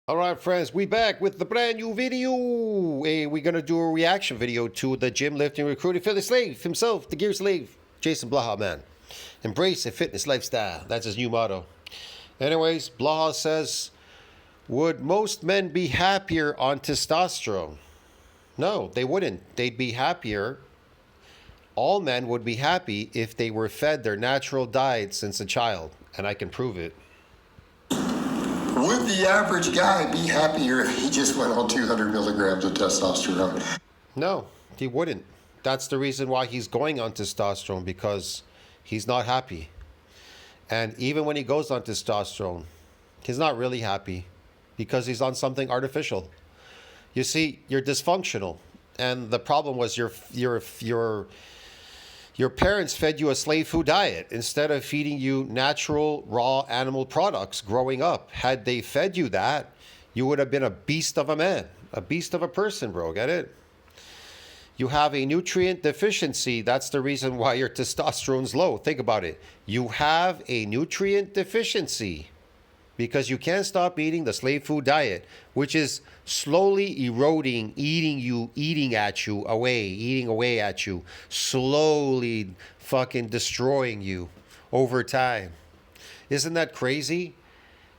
All right, friends, we back with the brand new video. We're gonna do a reaction video to the gym lifting recruiting Philly slave himself, the gear slave, JasonBlaha, man. Embrace a fitness lifestyle. That's his new motto. Anyways, Blaha says, would most men be happier on testosterone? No, they wouldn't. They'd be happier. All men would be happy if they were fed their natural diet since a child, and I can prove it. Would the average guy be happier if he just went on 200 milligrams of testosterone? No, he wouldn't. That's the reason why he's going on testosterone, because he's not happy. And even when he goes on testosterone, he's not really happy because he's on something artificial. You see, you're dysfunctional. And the problem was your parents fed you a slave food diet instead of feeding you natural, raw animal products growing up. Had they fed you that, you would have been a beast of a man, a beast of a person, bro. Get it? You have a nutrient deficiency. That's the reason why your testosterone's low. Think about it. You have a nutrient deficiency because you can't stop eating the slave food diet, which is slowly eroding, eating away at you, slowly fucking destroying you over time. Isn't that crazy?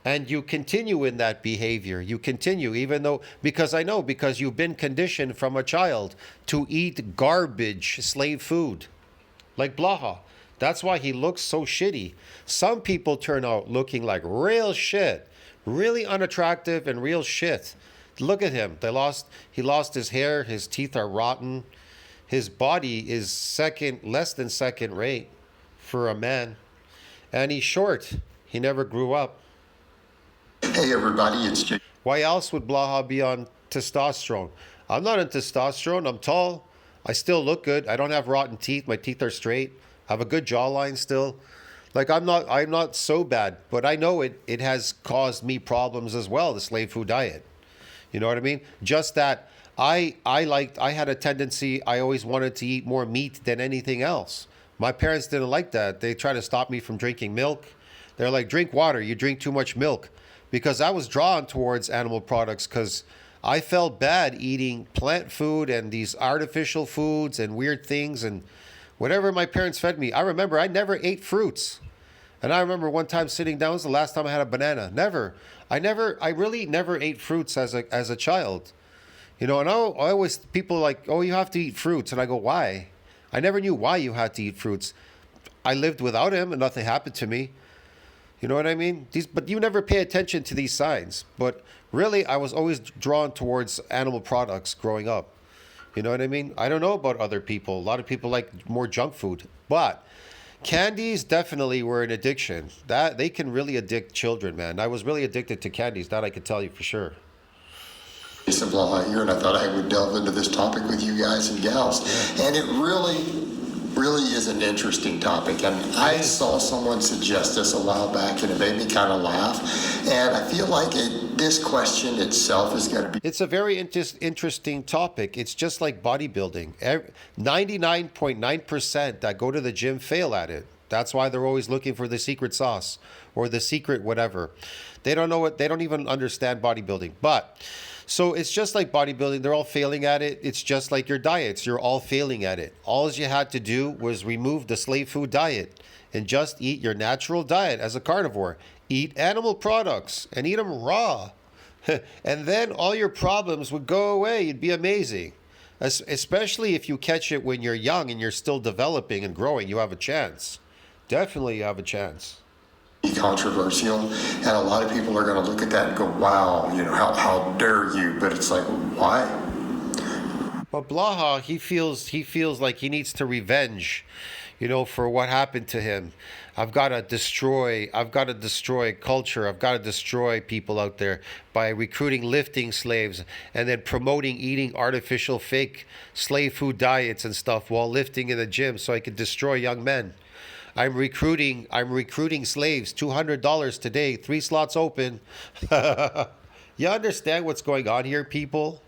And you continue in that behavior. You continue, even though, because you've been conditioned from a child to eat garbage slave food, like Blaha. That's why he looks so shitty. Some people turn out looking like real shit, really unattractive and real shit. Look at him. He lost his hair. His teeth are rotten. His body is less than second rate for a man. And he's short. He never grew up. Hey everybody, it's Jay. Why else would Blaha be on testosterone? I'm not on testosterone. I'm tall. I still look good. I don't have rotten teeth. My teeth are straight. I have a good jawline still. Like I'm not so bad, but I know it has caused me problems as well, the slave food diet. You know what I mean? Just that I had a tendency, I always wanted to eat more meat than anything else. My parents didn't like that. They tried to stop me from drinking milk. They're like, drink water, you drink too much milk. Because I was drawn towards animal products because I felt bad eating plant food and these artificial foods and weird things and whatever my parents fed me. I remember I never ate fruits. And I remember one time sitting down, it was the last time I had a banana. I really never ate fruits as a child. You know, and I always, people are like, oh, you have to eat fruits. And I go, why? I never knew why you had to eat fruits. I lived without him and nothing happened to me. You know what I mean? But you never pay attention to these signs. But really, I was always drawn towards animal products growing up. You know what I mean? I don't know about other people. A lot of people like more junk food. But candies definitely were an addiction. That they can really addict children, man. I was really addicted to candies. That I could tell you for sure. JasonBlaha here, and I thought I would delve into this topic with you guys and gals. Yeah. And it really is an interesting topic, and I saw someone suggest this a while back and it made me kind of laugh, and I feel like this question itself is going to be... It's a very interesting topic. It's just like bodybuilding. 99.9% that go to the gym fail at it. That's why they're always looking for the secret sauce or the secret whatever. They don't know what, they don't even understand bodybuilding. But so it's just like bodybuilding. They're all failing at it. It's just like your diets. You're all failing at it. All you had to do was remove the slave food diet and just eat your natural diet as a carnivore. Eat animal products and eat them raw. And then all your problems would go away. You'd be amazing. Especially if you catch it when you're young and you're still developing and growing. You have a chance. Definitely you have a chance. Controversial, and a lot of people are going to look at that and go, wow, you know, how dare you? But it's like, why? But Blaha, he feels like he needs to revenge, you know, for what happened to him. I've got to destroy culture. I've got to destroy people out there by recruiting lifting slaves and then promoting eating artificial fake slave food diets and stuff while lifting in the gym so I can destroy young men. I'm recruiting slaves, $200 today, 3 slots open. You understand what's going on here, people?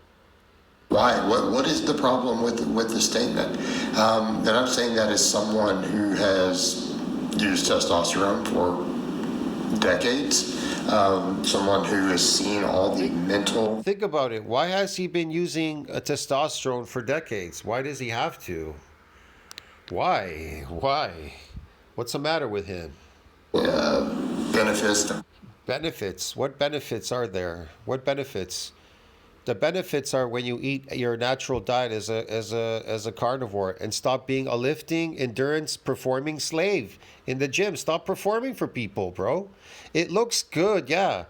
Why? What is the problem with the statement? And I'm saying that as someone who has used testosterone for decades. Someone who has seen all the mental. Think about it. Why has he been using a testosterone for decades? Why does he have to? Why? Why? What's the matter with him? Benefits. Benefits. What benefits are there? What benefits? The benefits are when you eat your natural diet as a carnivore and stop being a lifting, endurance, performing slave in the gym. Stop performing for people, bro. It looks good, yeah.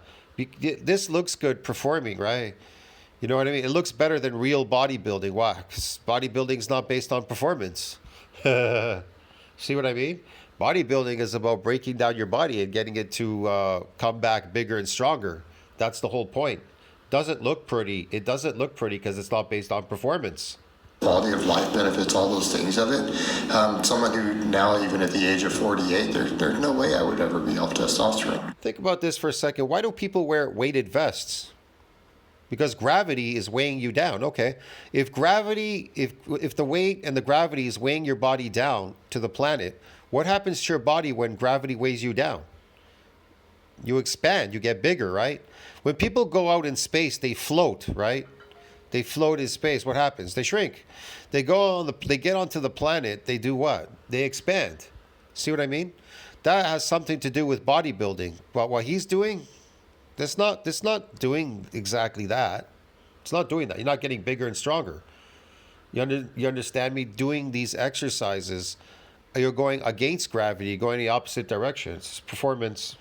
This looks good performing, right? You know what I mean? It looks better than real bodybuilding. Why? Because bodybuilding's not based on performance. See what I mean? Bodybuilding is about breaking down your body and getting it to come back bigger and stronger. That's the whole point. Doesn't look pretty. It doesn't look pretty because it's not based on performance. Quality of life benefits, all those things of it. Someone who now, even at the age of 48, there's no way I would ever be off testosterone. Think about this for a second. Why do people wear weighted vests? Because gravity is weighing you down. Okay. If the weight and the gravity is weighing your body down to the planet, what happens to your body when gravity weighs you down? You expand, you get bigger, right? When people go out in space, they float, right? They float in space. What happens? They shrink. They get onto the planet. They do what? They expand. See what I mean? That has something to do with bodybuilding. But what he's doing, that's not doing exactly that. It's not doing that. You're not getting bigger and stronger. You understand me? Doing these exercises, you're going against gravity, going the opposite direction. It's performance.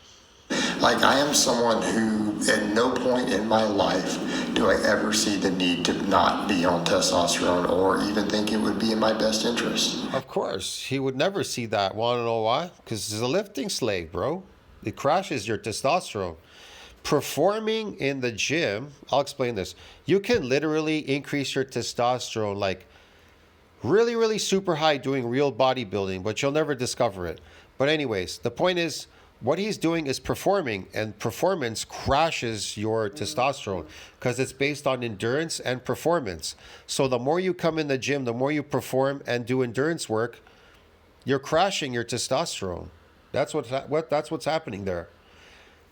Like, I am someone who, at no point in my life do I ever see the need to not be on testosterone or even think it would be in my best interest. Of course, he would never see that. Want to know why? Because he's a lifting slave, bro. It crashes your testosterone. Performing in the gym, I'll explain this. You can literally increase your testosterone like really, really super high doing real bodybuilding, but you'll never discover it. But anyways, the point is, what he's doing is performing, and performance crashes your testosterone because it's based on endurance and performance. So the more you come in the gym, the more you perform and do endurance work, you're crashing your testosterone. That's what's happening there.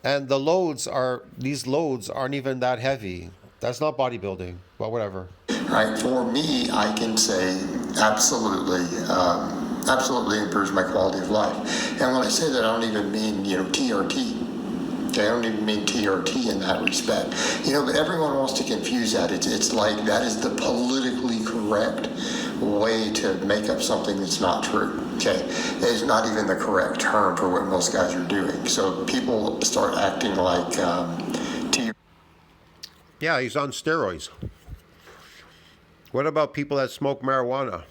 And these loads aren't even that heavy. That's not bodybuilding, but whatever. Right. For me, I can say absolutely. Absolutely improves my quality of life. And when I say that, I don't even mean, TRT. Okay, I don't even mean TRT in that respect. But everyone wants to confuse that. It's like that is the politically correct way to make up something that's not true. Okay, it's not even the correct term for what most guys are doing. So people start acting like TRT. Yeah, he's on steroids. What about people that smoke marijuana?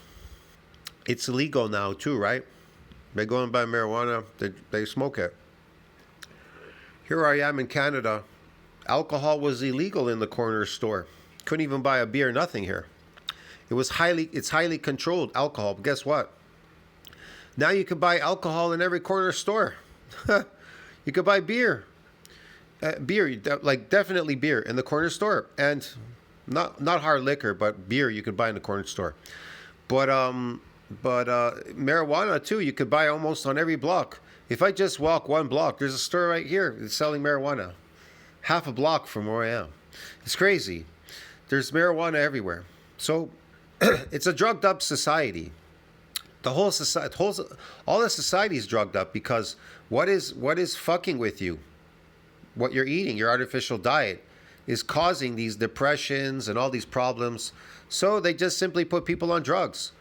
It's illegal now too, right? They go and buy marijuana, they smoke it. Here I am in Canada. Alcohol was illegal in the corner store. Couldn't even buy a beer, nothing here. It's highly controlled alcohol. But guess what? Now you can buy alcohol in every corner store. You could buy beer. Definitely beer in the corner store. And not hard liquor, but beer you could buy in the corner store. But marijuana too, you could buy almost on every block. If I just walk one block, there's a store right here that's selling marijuana. Half a block from where I am. It's crazy. There's marijuana everywhere. So it's a drugged up society. The whole society, all the society is drugged up because what is fucking with you? What you're eating, your artificial diet, is causing these depressions and all these problems. So they just simply put people on drugs.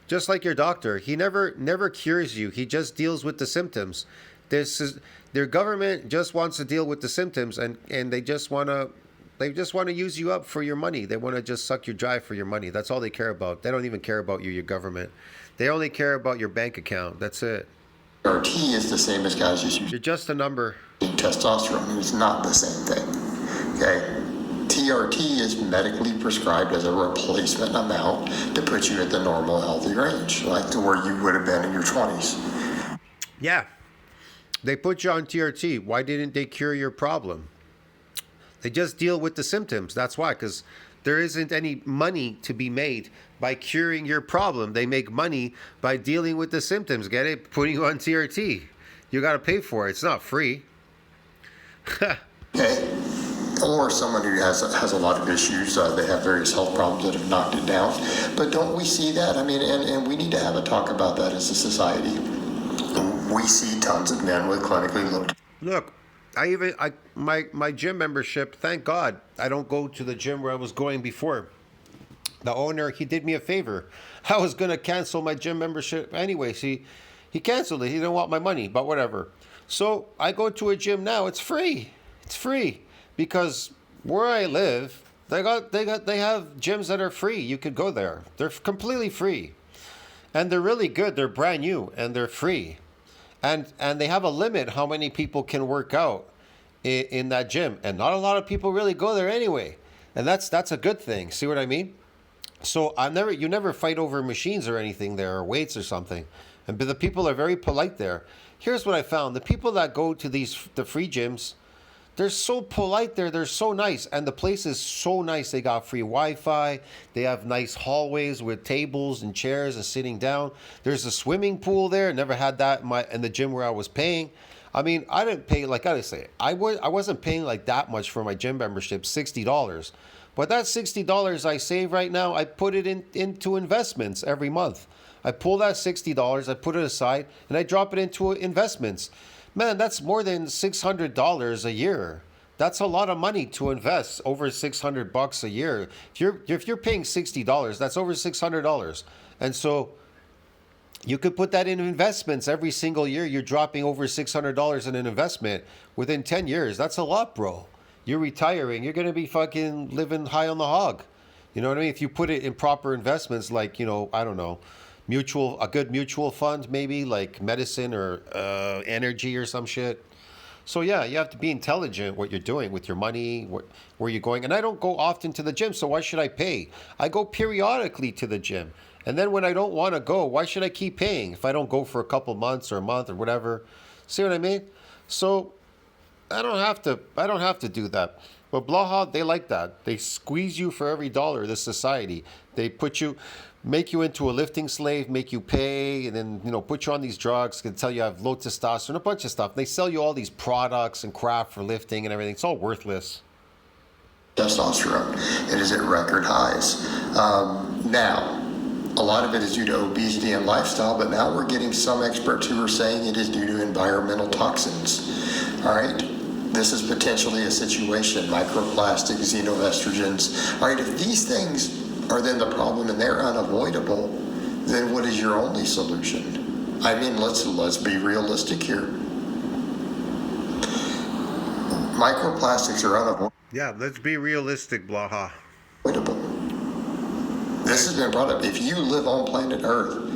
Just like your doctor, he never cures you. He just deals with the symptoms. Their government just wants to deal with the symptoms, and they just want to use you up for your money. They want to just suck you dry for your money. That's all they care about. They don't even care about you, your government. They only care about your bank account. That's it. TRT is the same as guys using You're just a number. testosterone. It's not the same thing. Okay. TRT is medically prescribed as a replacement amount to put you at the normal healthy range, like to where you would have been in your 20s. Yeah. They put you on TRT. Why didn't they cure your problem? They just deal with the symptoms. That's why, because there isn't any money to be made by curing your problem. They make money by dealing with the symptoms. Get it? Putting you on TRT. You got to pay for it. It's not free. Okay? Or someone who has a lot of issues. They have various health problems that have knocked it down. But don't we see that? I mean, and we need to have a talk about that as a society. We see tons of men with clinically low. Look, my gym membership, thank God I don't go to the gym where I was going before. The owner, he did me a favor. I was gonna cancel my gym membership anyway. See, he canceled it. He didn't want my money, but whatever. So I go to a gym now. It's free. It's free because where I live, they have gyms that are free. You could go there. They're completely free, and they're really good. They're brand new and they're free, and they have a limit how many people can work out in that gym, and not a lot of people really go there anyway, and that's a good thing. See what I mean? So you never fight over machines or anything there or weights or something. And but the people are very polite there. Here's what I found. The people that go to the free gyms, they're so polite there. They're so nice. And the place is so nice. They got free Wi-Fi. They have nice hallways with tables and chairs and sitting down. There's a swimming pool there. Never had that in the gym where I was paying. I mean, I didn't pay, like I say, I wasn't paying like that much for my gym membership, $60. But that $60 I save right now, I put it into investments every month. I pull that $60, I put it aside, and I drop it into investments. Man, that's more than $600 a year. That's a lot of money to invest, over $600 a year. If you're paying $60, that's over $600. And so you could put that in investments every single year. You're dropping over $600 in an investment within 10 years. That's a lot, bro. You're retiring. You're going to be fucking living high on the hog. You know what I mean? If you put it in proper investments, like, I don't know, a good mutual fund, maybe like medicine or energy or some shit. So yeah, you have to be intelligent what you're doing with your money, where you're going. And I don't go often to the gym, so why should I pay? I go periodically to the gym. And then when I don't want to go, why should I keep paying if I don't go for a couple months or a month or whatever? See what I mean? So I don't have to do that. But Blaha, they like that. They squeeze you for every dollar, this society. They make you into a lifting slave, make you pay, and then, put you on these drugs, can tell you have low testosterone, a bunch of stuff. They sell you all these products and crap for lifting and everything. It's all worthless. Testosterone. It is at record highs. Now, a lot of it is due to obesity and lifestyle, but now we're getting some experts who are saying it is due to environmental toxins. All right? This is potentially a situation, microplastics, xenoestrogens. All right, if these things are then the problem and they're unavoidable, then what is your only solution? I mean, let's be realistic here. Microplastics are unavoidable. Yeah, let's be realistic, Blaha. This has been brought up. If you live on planet Earth,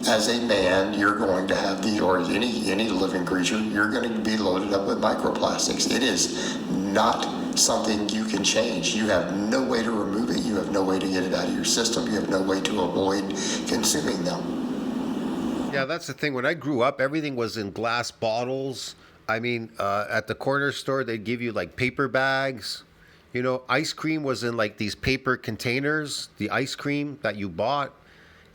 as a man, you're going to have or any living creature, you're going to be loaded up with microplastics. It is not something you can change. You have no way to remove it. You have no way to get it out of your system. You have no way to avoid consuming them. Yeah, that's the thing. When I grew up, everything was in glass bottles. I mean, at the corner store, they'd give you like paper bags. Ice cream was in like these paper containers, the ice cream that you bought.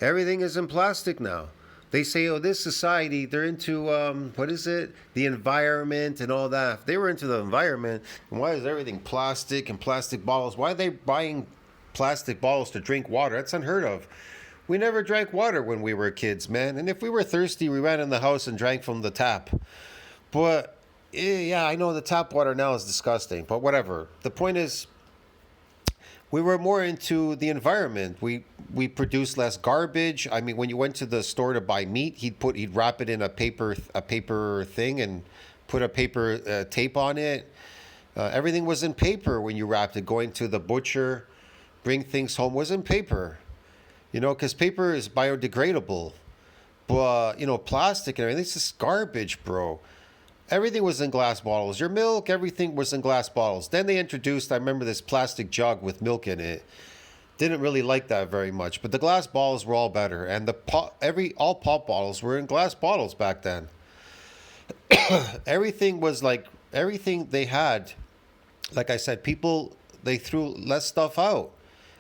Everything is in plastic now. They say, this society, they're into, what is it? The environment and all that. If they were into the environment, why is everything plastic and plastic bottles? Why are they buying plastic bottles to drink water? That's unheard of. We never drank water when we were kids, man. And if we were thirsty, we ran in the house and drank from the tap. But, yeah, I know the tap water now is disgusting, but whatever. The point is, we were more into the environment. We produced less garbage. I mean, when you went to the store to buy meat, he'd wrap it in a paper thing and put a paper tape on it. Everything was in paper when you wrapped it. Going to the butcher, bring things home was in paper. Because paper is biodegradable. But plastic and everything, it's just garbage, bro. Everything was in glass bottles. Your milk, everything was in glass bottles. Then they introduced, I remember, this plastic jug with milk in it. Didn't really like that very much. But the glass bottles were all better. And all pop bottles were in glass bottles back then. Everything they had, like I said, they threw less stuff out.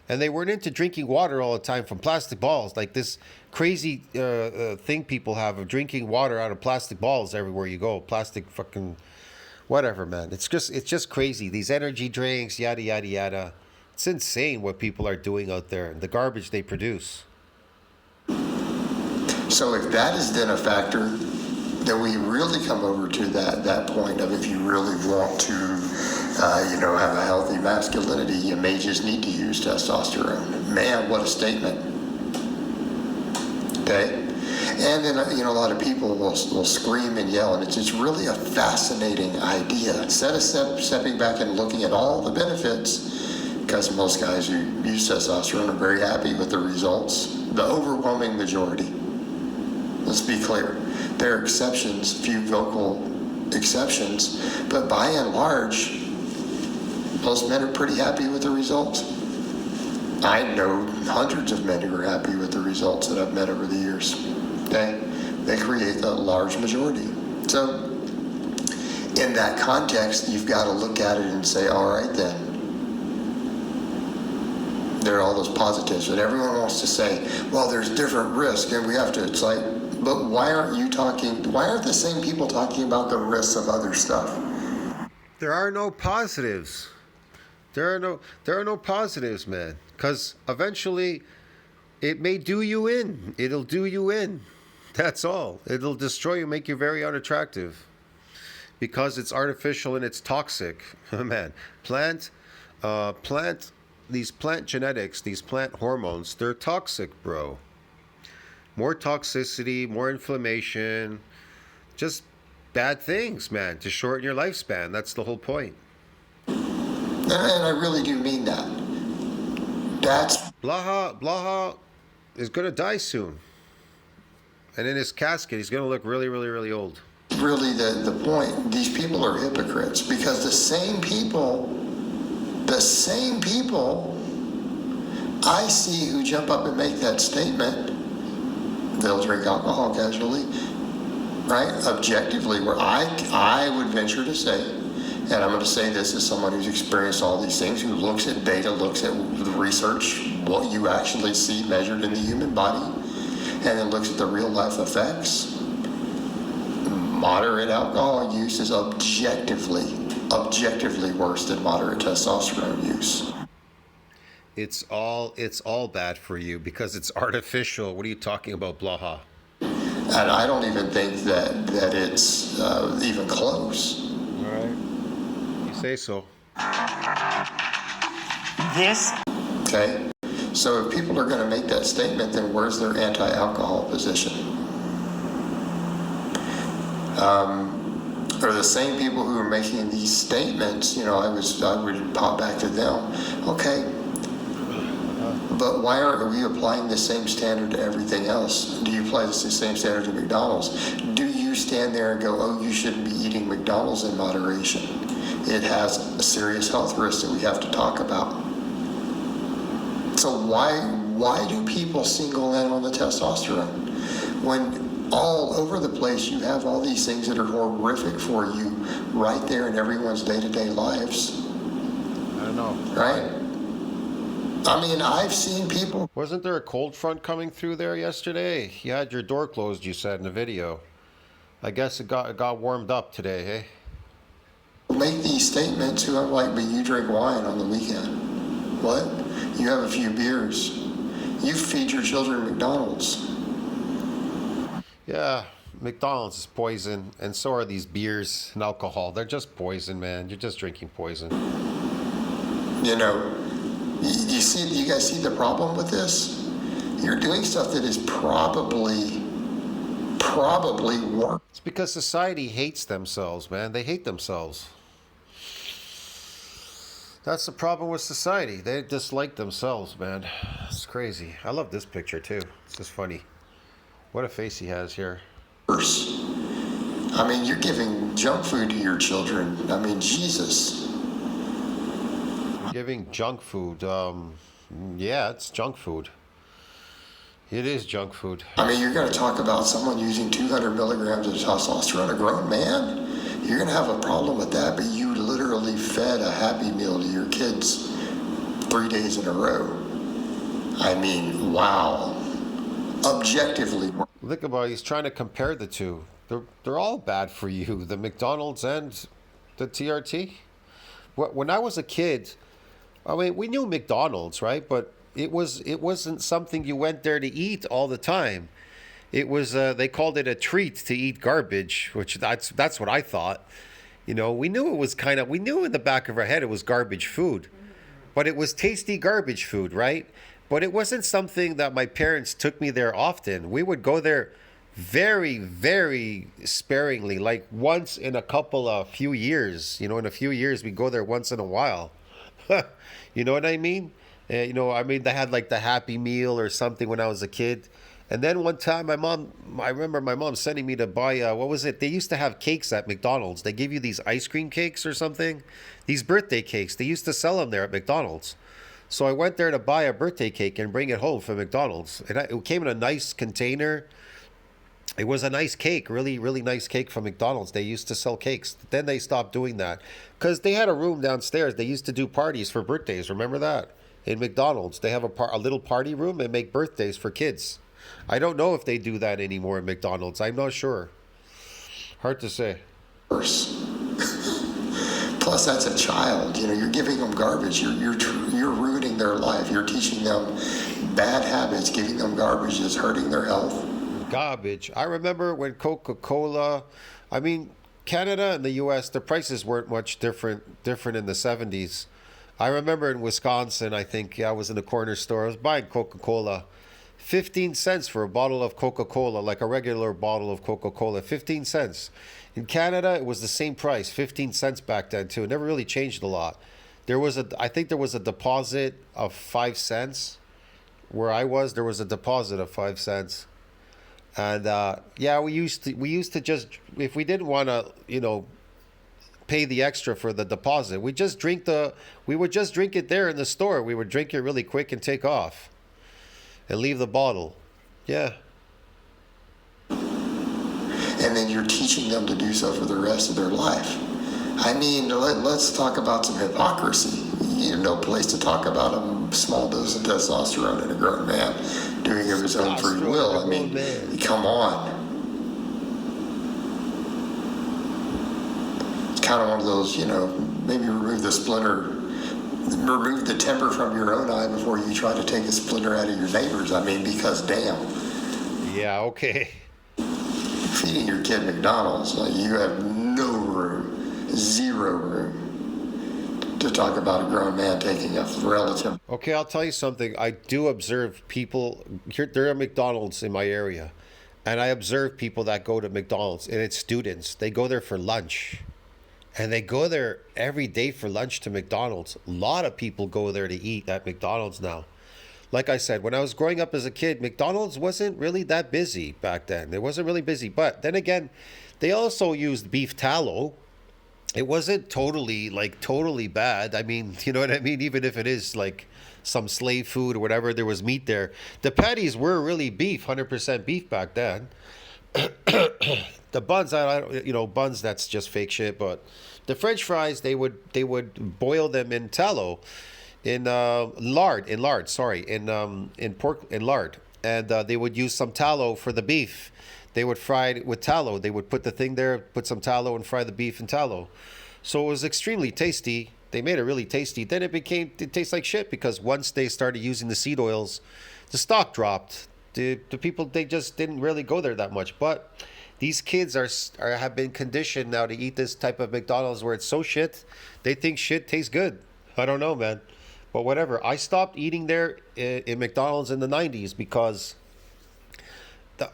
And they weren't into drinking water all the time from plastic bottles. Like this crazy thing people have of drinking water out of plastic bottles everywhere you go. Plastic fucking Whatever, man. It's just crazy. These energy drinks, yada yada yada. It's insane what people are doing out there and the garbage they produce. So if that is then a factor, then we really come over to that point of if you really want to, have a healthy masculinity, you may just need to use testosterone. Man, what a statement. Okay? And then, a lot of people will scream and yell, and it's really a fascinating idea. Instead of stepping back and looking at all the benefits, because most guys who use testosterone are very happy with the results, the overwhelming majority. Let's be clear. There are exceptions, few vocal exceptions, but by and large, most men are pretty happy with the results. I know hundreds of men who are happy with the results that I've met over the years. Okay? They create the large majority. So, in that context, you've got to look at it and say, all right then, there are all those positives, but everyone wants to say, well, there's different risk, and we have to, it's like, but why aren't the same people talking about the risks of other stuff? There are no positives. There are no positives, man. Because eventually, it may do you in. It'll do you in. That's all. It'll destroy you, make you very unattractive. Because it's artificial and it's toxic. Man, these plant genetics, these plant hormones, they're toxic, bro. More toxicity, more inflammation, just bad things, man, to shorten your lifespan. That's the whole point. And I really do mean that. Blaha is going to die soon. And in his casket, he's going to look really, really, really old. Really the point. These people are hypocrites because the same people I see who jump up and make that statement, they'll drink alcohol casually, right? Objectively, where I would venture to say, and I'm going to say this as someone who's experienced all these things, who looks at data, looks at the research, what you actually see measured in the human body, and then looks at the real life effects. Moderate alcohol use is objectively worse than moderate testosterone use. It's all bad for you because it's artificial. What are you talking about, Blaha? And I don't even think that it's even close. All right. You say so. Okay? So if people are going to make that statement, then where's their anti-alcohol position? Or the same people who are making these statements, I would pop back to them. Okay, but why aren't we applying the same standard to everything else? Do you apply the same standard to McDonald's? Do you stand there and go, oh, you shouldn't be eating McDonald's in moderation? It has a serious health risk that we have to talk about. So why do people single in on the testosterone when all over the place you have all these things that are horrific for you right there in everyone's day-to-day lives? I don't know. Right? I mean, I've seen people... Wasn't there a cold front coming through there yesterday? You had your door closed, you said in the video. I guess it got warmed up today, hey? Make these statements who I'm like, but you drink wine on the weekend. What? You have a few beers. You feed your children McDonald's. Yeah, McDonald's is poison, and so are these beers and alcohol. They're just poison, man. You're just drinking poison. You guys see the problem with this? You're doing stuff that is probably worse. It's because society hates themselves, man. They hate themselves. That's the problem with society. They dislike themselves, man. It's crazy. I love this picture, too. It's just funny. What a face he has here. I mean, you're giving junk food to your children. I mean, Jesus. Giving junk food. Yeah, it's junk food. It is junk food. I mean, you're going to talk about someone using 200 milligrams of testosterone, a grown man? You're going to have a problem with that, but you literally fed a Happy Meal to your kids 3 days in a row. I mean, wow. Objectively. Think about it. He's trying to compare the two. They're all bad for you. The McDonald's and The TRT. When I was a kid, I mean, we knew McDonald's, right? But it wasn't something you went there to eat all the time. It was they called it a treat to eat garbage, which that's what I thought. We knew it was we knew in the back of our head it was garbage food, but it was tasty garbage food, right? But it wasn't something that my parents took me there often. We would go there very, very sparingly, like once in a couple of few years. In a few years, we go there once in a while. You know what I mean? I mean, they had like the Happy Meal or something when I was a kid. And then one time, I remember my mom sending me to buy, what was it? They used to have cakes at McDonald's. They give you these ice cream cakes or something. These birthday cakes. They used to sell them there at McDonald's. So I went there to buy a birthday cake and bring it home from McDonald's. It came in a nice container. It was a nice cake, really, really nice cake from McDonald's. They used to sell cakes. Then they stopped doing that because they had a room downstairs. They used to do parties for birthdays. Remember that? In McDonald's, they have a little party room and make birthdays for kids. I don't know if they do that anymore at McDonald's. I'm not sure. Hard to say. Worse. Plus, that's a child. You're giving them garbage. You're ruining their life. You're teaching them bad habits. Giving them garbage is hurting their health. Garbage. I remember when Coca-Cola, I mean, Canada and the U.S., the prices weren't much different in the 70s. I remember in Wisconsin, I think I was in the corner store. I was buying Coca-Cola. 15 cents for a bottle of Coca-Cola, like a regular bottle of Coca-Cola. 15 cents. In Canada, it was the same price, 15 cents back then too. It never really changed a lot. I think there was a deposit of 5 cents. Where I was, there was a deposit of 5 cents. And yeah, we used to just, if we didn't want to, pay the extra for the deposit, we would just drink it there in the store. We would drink it really quick and take off and leave the bottle. Yeah. And then you're teaching them to do so for the rest of their life. I mean, let's talk about some hypocrisy. No place to talk about a small dose of testosterone in a grown man doing it of his own free will. I mean, come on. It's kind of one of those, maybe remove the temper from your own eye before you try to take a splinter out of your neighbor's. I mean, because damn. Yeah, okay. Feeding your kid McDonald's, you have no room, zero room to talk about a grown man taking a relative. Okay, I'll tell you something. I do observe people, there are McDonald's in my area, and I observe people that go to McDonald's, and it's students. They go there for lunch. And they go there every day for lunch to McDonald's. A lot of people go there to eat at McDonald's now. Like I said, when I was growing up as a kid, McDonald's wasn't really that busy back then. It wasn't really busy. But then again, they also used beef tallow. It wasn't totally bad. I mean, you know what I mean? Even if it is like some slave food or whatever, there was meat there. The patties were really beef, 100% beef back then. The buns, buns, that's just fake shit. But the French fries, they would boil them in tallow, in lard, in pork, in lard, and they would use some tallow for the beef. They would fry it with tallow. They would put the thing there, put some tallow, and fry the beef in tallow. So it was extremely tasty. They made it really tasty. Then it tastes like shit because once they started using the seed oils, the stock dropped. The people, they just didn't really go there that much. But these kids have been conditioned now to eat this type of McDonald's where it's so shit. They think shit tastes good. I don't know, man. But whatever. I stopped eating there in McDonald's in the 90s because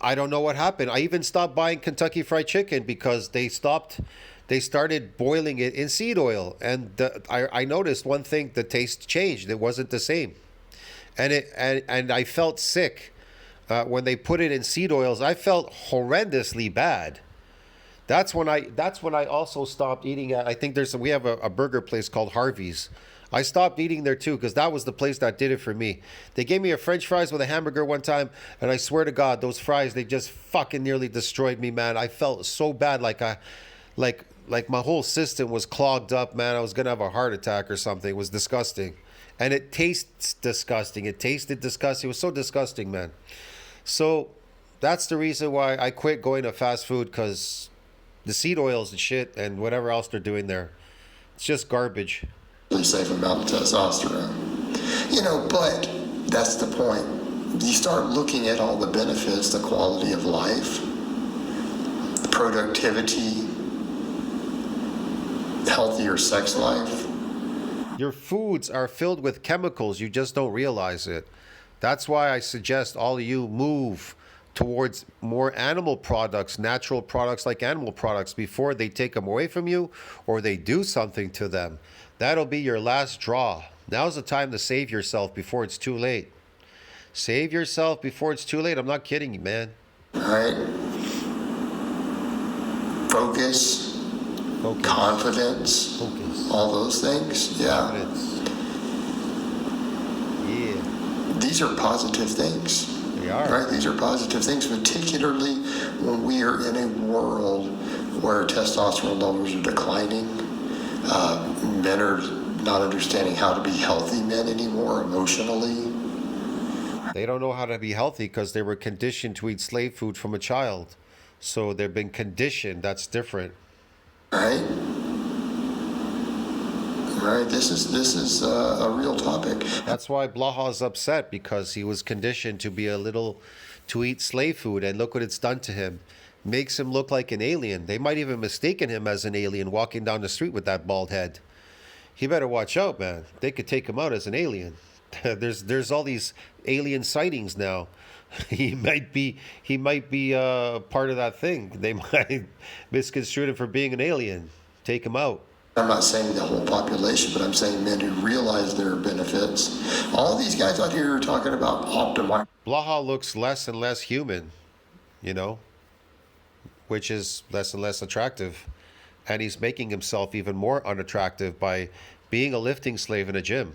I don't know what happened. I even stopped buying Kentucky Fried Chicken because they started boiling it in seed oil. And I noticed one thing, the taste changed. It wasn't the same. And I felt sick. When they put it in seed oils, I felt horrendously bad. That's when I also stopped eating at. I think we have a burger place called Harvey's. I stopped eating there too because that was the place that did it for me. They gave me a French fries with a hamburger one time, and I swear to God, those fries, they just fucking nearly destroyed me, man. I felt so bad, like my whole system was clogged up, man. I was gonna have a heart attack or something. It was disgusting, and it tastes disgusting. It tasted disgusting. It was so disgusting, man. So that's the reason why I quit going to fast food, because the seed oils and shit and whatever else they're doing there. It's just garbage. Really safe amount of testosterone. You know, but that's the point. You start looking at all the benefits, the quality of life, the productivity, healthier sex life. Your foods are filled with chemicals. You just don't realize it. That's why I suggest all of you move towards more animal products, natural products like animal products before they take them away from you or they do something to them. That'll be your last draw. Now's the time to save yourself before it's too late. Save yourself before it's too late. I'm not kidding you, man. All right? Focus. Confidence. All those things. Yeah. Confidence. Yeah. These are positive things. They are. Right? These are positive things, particularly when we are in a world where testosterone levels are declining. Men are not understanding how to be healthy men anymore emotionally. They don't know how to be healthy because they were conditioned to eat slave food from a child. So they've been conditioned. That's different. Right? Right. This is a real topic. That's why Blaha's upset, because he was conditioned to eat slave food, and look what it's done to him. Makes him look like an alien. They might even mistaken him as an alien walking down the street with that bald head. He better watch out, man. They could take him out as an alien. There's all these alien sightings now. He might be part of that thing. They might misconstrue him for being an alien. Take him out. I'm not saying the whole population, but I'm saying men who realize their benefits. All these guys out here are talking about optimizing. Blaha looks less and less human, you know, which is less and less attractive. And he's making himself even more unattractive by being a lifting slave in a gym.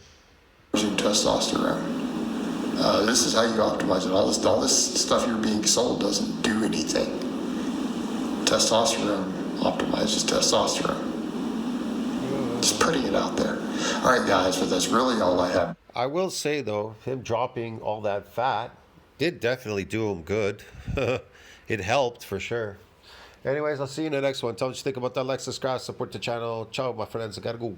Testosterone. This is how you optimize it. All this stuff you're being sold doesn't do anything. Testosterone optimizes testosterone. Just putting it out there. All right, guys, but that's really all I have. I will say, though, him dropping all that fat did definitely do him good. It helped, for sure. Anyways, I'll see you in the next one. Tell me what you think about that. Like, subscribe, support the channel. Ciao, my friends. I gotta go.